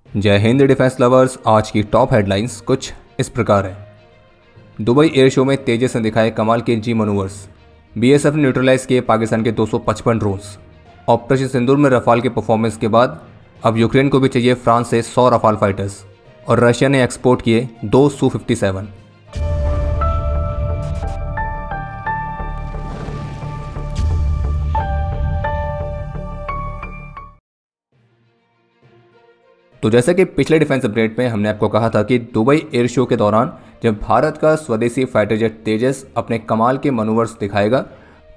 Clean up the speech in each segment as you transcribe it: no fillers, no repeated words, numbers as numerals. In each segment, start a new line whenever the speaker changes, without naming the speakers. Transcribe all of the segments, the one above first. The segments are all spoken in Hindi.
जय हिंद डिफेंस लवर्स। आज की टॉप हेडलाइंस कुछ इस प्रकार है। दुबई एयर शो में तेजस ने दिखाए कमाल के जी मनूवर्स। बीएसएफ ने न्यूट्रलाइज किए पाकिस्तान के 255 ड्रोन्स। ऑपरेशन सिंदूर में रफाल के परफॉर्मेंस के बाद अब यूक्रेन को भी चाहिए फ्रांस से 100 रफाल फाइटर्स। और रशिया ने एक्सपोर्ट किए 2 Su-57। तो जैसा कि पिछले डिफेंस अपडेट में हमने आपको कहा था कि दुबई एयर शो के दौरान जब भारत का स्वदेशी फाइटर जेट तेजस अपने कमाल के मनूवर्स दिखाएगा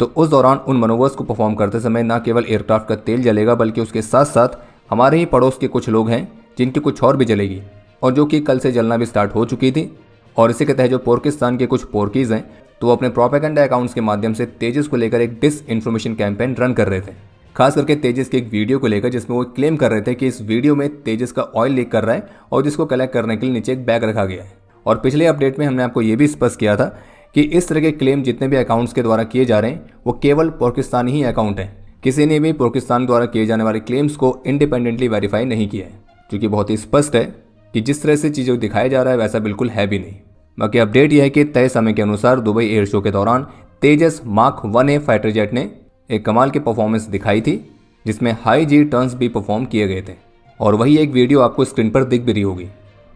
तो उस दौरान उन मनूवर्स को परफॉर्म करते समय न केवल एयरक्राफ्ट का तेल जलेगा बल्कि उसके साथ साथ हमारे ही पड़ोस के कुछ लोग हैं जिनकी कुछ और भी जलेगी और जो कि कल से जलना भी स्टार्ट हो चुकी थी। और इसी के तहत जो पाकिस्तान के कुछ पोर्कीज हैं तो वो अपने प्रोपेगेंडा अकाउंट्स के माध्यम से तेजस को लेकर एक डिस इन्फॉर्मेशन कैंपेन रन कर रहे थे, खास करके तेजस की एक वीडियो को लेकर जिसमें वो क्लेम कर रहे थे कि इस वीडियो में तेजस का ऑयल लीक कर रहा है और जिसको कलेक्ट करने के लिए नीचे एक बैग रखा गया है। और पिछले अपडेट में हमने आपको ये भी स्पष्ट किया था कि इस तरह के क्लेम जितने भी अकाउंट्स के द्वारा किए जा रहे हैं वो केवल पाकिस्तानी ही अकाउंट हैं। किसी ने भी पाकिस्तान द्वारा किए जाने वाले क्लेम्स को इंडिपेंडेंटली वेरीफाई नहीं किया है, जो कि बहुत ही स्पष्ट है कि जिस तरह से चीज़ें दिखाया जा रहा है वैसा बिल्कुल है भी नहीं। बाकी अपडेट यह है कि तय समय के अनुसार दुबई एयर शो के दौरान तेजस मार्क 1A फाइटर जेट ने एक कमाल की परफॉर्मेंस दिखाई थी जिसमें हाई जी टर्न्स भी परफॉर्म किए गए थे। और वही एक वीडियो आपको स्क्रीन पर दिख भी रही होगी।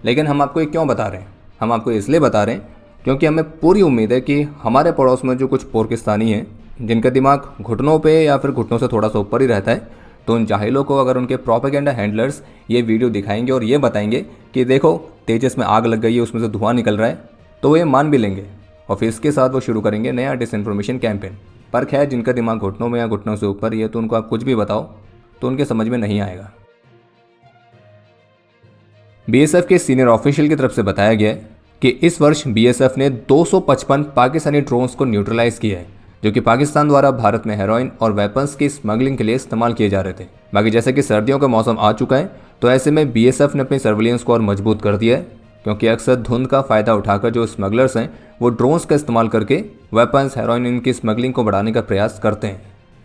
लेकिन हम आपको ये क्यों बता रहे हैं? हम आपको इसलिए बता रहे हैं क्योंकि हमें पूरी उम्मीद है कि हमारे पड़ोस में जो कुछ पाकिस्तानी हैं जिनका दिमाग घुटनों पे या फिर घुटनों से थोड़ा सा ऊपर ही रहता है, तो उन जाहिलों को अगर उनके प्रोपेगेंडा हैंडलर्स ये वीडियो दिखाएंगे और ये बताएंगे कि देखो तेजस में आग लग गई है, उसमें से धुआं निकल रहा है, तो वो ये मान भी लेंगे और फिर इसके साथ वो शुरू करेंगे नया डिसइंफॉर्मेशन कैंपेन। पर खैर जिनका दिमाग घुटनों में या घुटनों से ऊपर ये तो उनको आप कुछ भी बताओ तो उनके समझ में नहीं आएगा। बीएसएफ के सीनियर ऑफिशियल की तरफ से बताया गया है कि इस वर्ष बीएसएफ ने 255 पाकिस्तानी ड्रोन्स को न्यूट्रलाइज किया है जो कि पाकिस्तान द्वारा भारत में हेरोइन और वेपन्स की स्मगलिंग के लिए इस्तेमाल किए जा रहे थे। बाकी जैसे कि सर्दियों का मौसम आ चुका है तो ऐसे में बीएसएफ ने अपनी सर्विलेंस को और मजबूत कर दिया है, क्योंकि अक्सर धुंध का फायदा उठाकर जो स्मगलर्स हैं वो ड्रोन्स का इस्तेमाल करके वेपन्स हेरोइन इनकी स्मगलिंग को बढ़ाने का प्रयास करते हैं।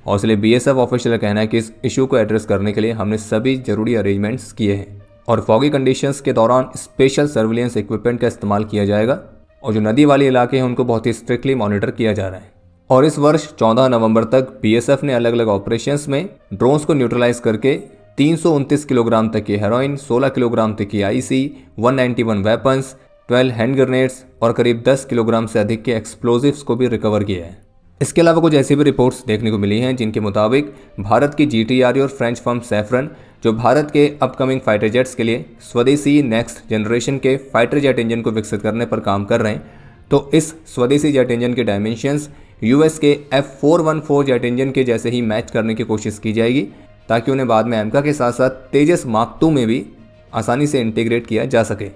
और इसलिए बीएसएफ ऑफिशियल का कहना है कि इस इशू को एड्रेस करने के लिए हमने सभी जरूरी अरेंजमेंट्स किए हैं और फॉगी कंडीशंस के दौरान स्पेशल सर्विलेंस इक्विपमेंट का इस्तेमाल किया जाएगा और जो नदी वाले इलाके हैं उनको बहुत ही स्ट्रिक्टली मॉनिटर किया जा रहा है। और इस वर्ष 14 नवंबर तक बीएसएफ ने अलग अलग ऑपरेशंस में ड्रोन्स को न्यूट्रलाइज करके 329 किलोग्राम तक की हेरोइन, 16 किलोग्राम तक की आईसी, 191 वेपन्स, 12 हैंड ग्रेनेड्स और करीब 10 किलोग्राम से अधिक के एक्सप्लोजिव्स को भी रिकवर किया है। इसके अलावा कुछ ऐसी भी रिपोर्ट्स देखने को मिली हैं जिनके मुताबिक भारत की जीटीआरई और फ्रेंच फर्म सैफरन जो भारत के अपकमिंग फाइटर जेट्स के लिए स्वदेशी नेक्स्ट जनरेशन के फाइटर जेट इंजन को विकसित करने पर काम कर रहे हैं, तो इस स्वदेशी जेट इंजन के डायमेंशंस यूएस के F414 जेट इंजन के जैसे ही मैच करने की कोशिश की जाएगी ताकि उन्हें बाद में एमका के साथ साथ तेजस मार्क 2 में भी आसानी से इंटीग्रेट किया जा सके।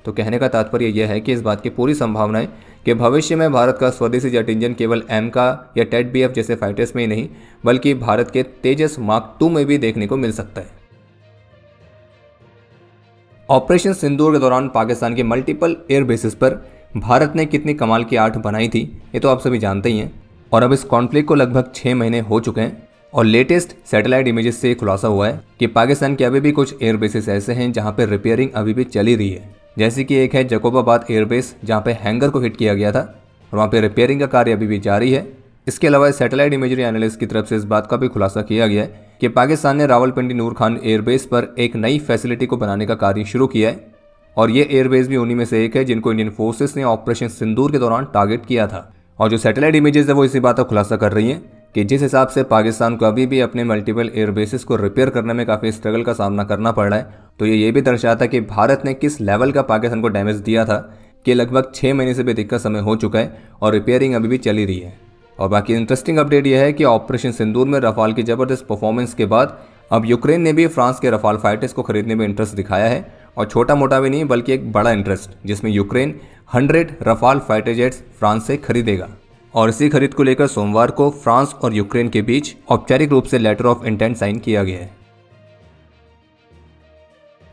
तो कहने का तात्पर्य यह है कि इस बात की पूरी संभावना है कि भविष्य में भारत का स्वदेशी जेट इंजन केवल एमका या टेट बीएफ जैसे फाइटर्स में ही नहीं बल्कि भारत के तेजस मार्क 2 में भी देखने को मिल सकता है। ऑपरेशन सिंदूर के दौरान पाकिस्तान के मल्टीपल एयर बेसिस पर भारत ने कितनी कमाल की आर्ट बनाई थी ये तो आप सभी जानते ही हैं। और अब इस कॉन्फ्लिक्ट को लगभग 6 महीने हो चुके हैं और लेटेस्ट सैटेलाइट इमेजेस से खुलासा हुआ है कि पाकिस्तान के अभी भी कुछ एयर बेसिस ऐसे हैं जहां पे रिपेयरिंग अभी भी चली रही है। जैसे कि एक है जकोबाबाद एयरबेस जहां पे हैंगर को हिट किया गया था और वहां पे रिपेयरिंग का कार्य अभी भी जारी है। इसके अलावा सैटेलाइट इमेजरी एनालिस्ट की तरफ से इस बात का भी खुलासा किया गया है कि पाकिस्तान ने रावलपिंडी नूर खान एयरबेस पर एक नई फैसिलिटी को बनाने का कार्य शुरू किया है और ये एयरबेस भी उन्हीं में से एक है जिनको इंडियन फोर्सेस ने ऑपरेशन सिंदूर के दौरान टारगेट किया था। और जो सैटेलाइट इमेजेस है वो इसी बात का खुलासा कर रही हैं कि जिस हिसाब से पाकिस्तान को अभी भी अपने मल्टीपल एयरबेसिस को रिपेयर करने में काफ़ी स्ट्रगल का सामना करना पड़ रहा है, तो ये भी दर्शाता है कि भारत ने किस लेवल का पाकिस्तान को डैमेज दिया था कि लगभग 6 महीने से भी अधिक का समय हो चुका है और रिपेयरिंग अभी भी चली रही है। और बाकी इंटरेस्टिंग अपडेट यह है कि ऑपरेशन सिंदूर में रफाल की ज़बरदस्त परफॉर्मेंस के बाद अब यूक्रेन ने भी फ्रांस के रफाल फाइटर्स को खरीदने में इंटरेस्ट दिखाया है और छोटा मोटा भी नहीं बल्कि एक बड़ा इंटरेस्ट, जिसमें Ukraine 100 Rafale fighter jets France से खरीदेगा। और इसी खरीद को लेकर सोमवार को फ्रांस और यूक्रेन के बीच औपचारिक रूप से लेटर ऑफ इंटेंट साइन किया गया है।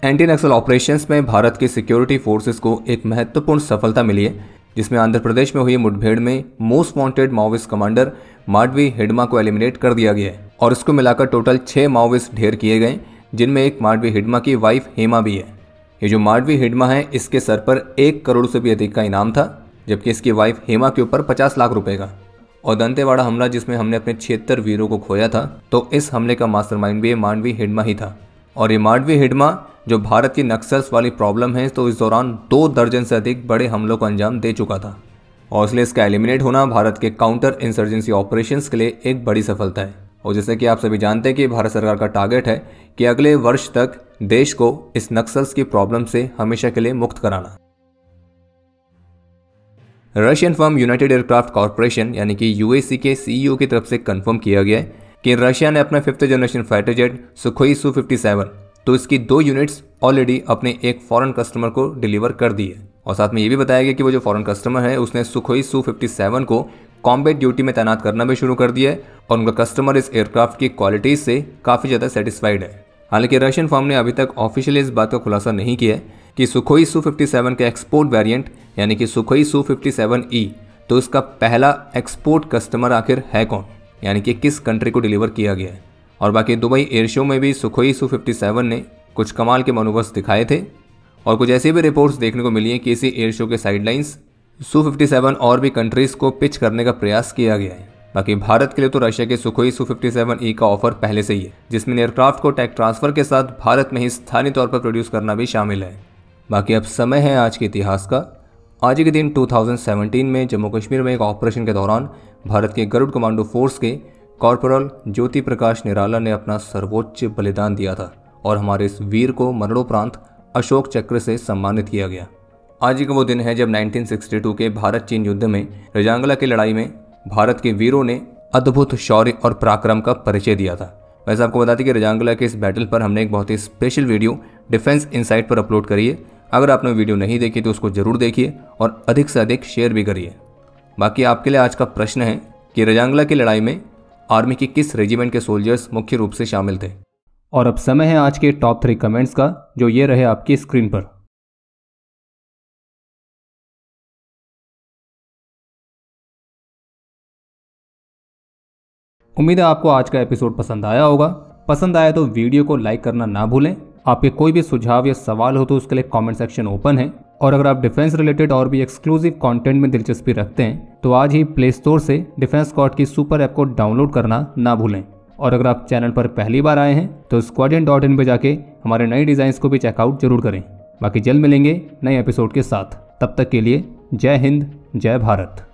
एंटी नक्सल ऑपरेशंस में भारत की सिक्योरिटी फोर्सेस को एक महत्वपूर्ण सफलता मिली है, जिसमें आंध्र प्रदेश में हुई मुठभेड़ में most wanted Maoist commander Madvi Hidma को एलिमिनेट कर दिया गया है और इसको मिलाकर टोटल 6 माओविस्ट ढेर किए गए जिनमें एक मांडवी हिडमा की वाइफ हेमा भी है। ये जो मांडवी हिडमा है इसके सर पर 1 करोड़ से भी अधिक का इनाम था, जबकि इसकी वाइफ हेमा के ऊपर 50 लाख रुपए का। और दंतेवाड़ा हमला जिसमें हमने अपने 76 वीरों को खोया था, तो इस हमले का मास्टरमाइंड भी मांडवी हिडमा ही था। और ये मांडवी हिडमा जो भारत की नक्सल्स वाली प्रॉब्लम है, तो इस दौरान 2 दर्जन से अधिक बड़े हमलों को अंजाम दे चुका था। और इसलिए इसका एलिमिनेट होना भारत के काउंटर इंसर्जेंसी ऑपरेशंस के लिए एक बड़ी सफलता है। और जैसे कि आप सभी जानते हैं कि भारत सरकार का टारगेट है कि अगले वर्ष तक देश को इस नक्सल्स की प्रॉब्लम से हमेशा के लिए मुक्त कराना। Russian firm United aircraft corporation यानी कि यूएसी के सीईओ की तरफ से कंफर्म किया गया है कि रशिया ने अपना 5th generation fighter jet Sukhoi Su-57 तो इसकी 2 यूनिट्स ऑलरेडी अपने एक फॉरेन कस्टमर को डिलीवर कर दी है। और साथ में ये भी बताया गया कि वो जो फॉरेन कस्टमर है उसने सुखोई Su-57 को कॉम्बैट ड्यूटी में तैनात करना भी शुरू कर दिया है और उनका कस्टमर इस एयरक्राफ्ट की क्वालिटीज से काफ़ी ज़्यादा सेटिस्फाइड है। हालांकि रशियन फर्म ने अभी तक ऑफिशियली इस बात का खुलासा नहीं किया है कि सुखोई Su-57 का एक्सपोर्ट वेरिएंट यानी कि सुखोई Su-57E तो इसका पहला एक्सपोर्ट कस्टमर आखिर है कौन, यानी कि किस कंट्री को डिलीवर किया गया है। और बाकी दुबई एयर शो में भी सुखोई Su-57 ने कुछ कमाल के मनोवर्स दिखाए थे और कुछ ऐसी भी रिपोर्ट्स देखने को मिली है कि इसी एयर शो के साइडलाइंस Su-57 और भी कंट्रीज को पिच करने का प्रयास किया गया है। बाकी भारत के लिए तो रशिया के सुखोई Su-57E का ऑफर पहले से ही है, जिसमें एयरक्राफ्ट को टेक ट्रांसफर के साथ भारत में ही स्थानीय तौर पर प्रोड्यूस करना भी शामिल है। बाकी अब समय है आज के इतिहास का। आज के दिन 2017 में जम्मू कश्मीर में एक ऑपरेशन के दौरान भारत के गरुड़ कमांडो फोर्स के कॉर्पोरल ज्योति प्रकाश निराला ने अपना सर्वोच्च बलिदान दिया था और हमारे इस वीर को मरणोपरांत अशोक चक्र से सम्मानित किया गया। आज ही का वो दिन है जब 1962 के भारत चीन युद्ध में रजांगला की लड़ाई में भारत के वीरों ने अद्भुत शौर्य और पराक्रम का परिचय दिया था। वैसे आपको बता दें कि रजांगला के इस बैटल पर हमने एक बहुत ही स्पेशल वीडियो डिफेंस इनसाइट पर अपलोड करी है। अगर आपने वीडियो नहीं देखी तो उसको जरूर देखिए और अधिक से अधिक शेयर भी करिए। बाकी आपके लिए आज का प्रश्न है कि रजांगला की लड़ाई में आर्मी की किस रेजिमेंट के सोल्जर्स मुख्य रूप से शामिल थे। और अब समय है आज के टॉप 3 कमेंट्स का, जो ये रहे आपकी स्क्रीन पर। उम्मीद है आपको आज का एपिसोड पसंद आया होगा। पसंद आया तो वीडियो को लाइक करना ना भूलें। आपके कोई भी सुझाव या सवाल हो तो उसके लिए कमेंट सेक्शन ओपन है। और अगर आप डिफेंस रिलेटेड और भी एक्सक्लूसिव कंटेंट में दिलचस्पी रखते हैं तो आज ही प्ले स्टोर से डिफेंस स्क्वाड की सुपर ऐप को डाउनलोड करना ना भूलें। और अगर आप चैनल पर पहली बार आए हैं तो squadron.in पे जाके हमारे नए डिज़ाइंस को भी चेकआउट जरूर करें। बाकी जल्द मिलेंगे नए एपिसोड के साथ। तब तक के लिए जय हिंद, जय भारत।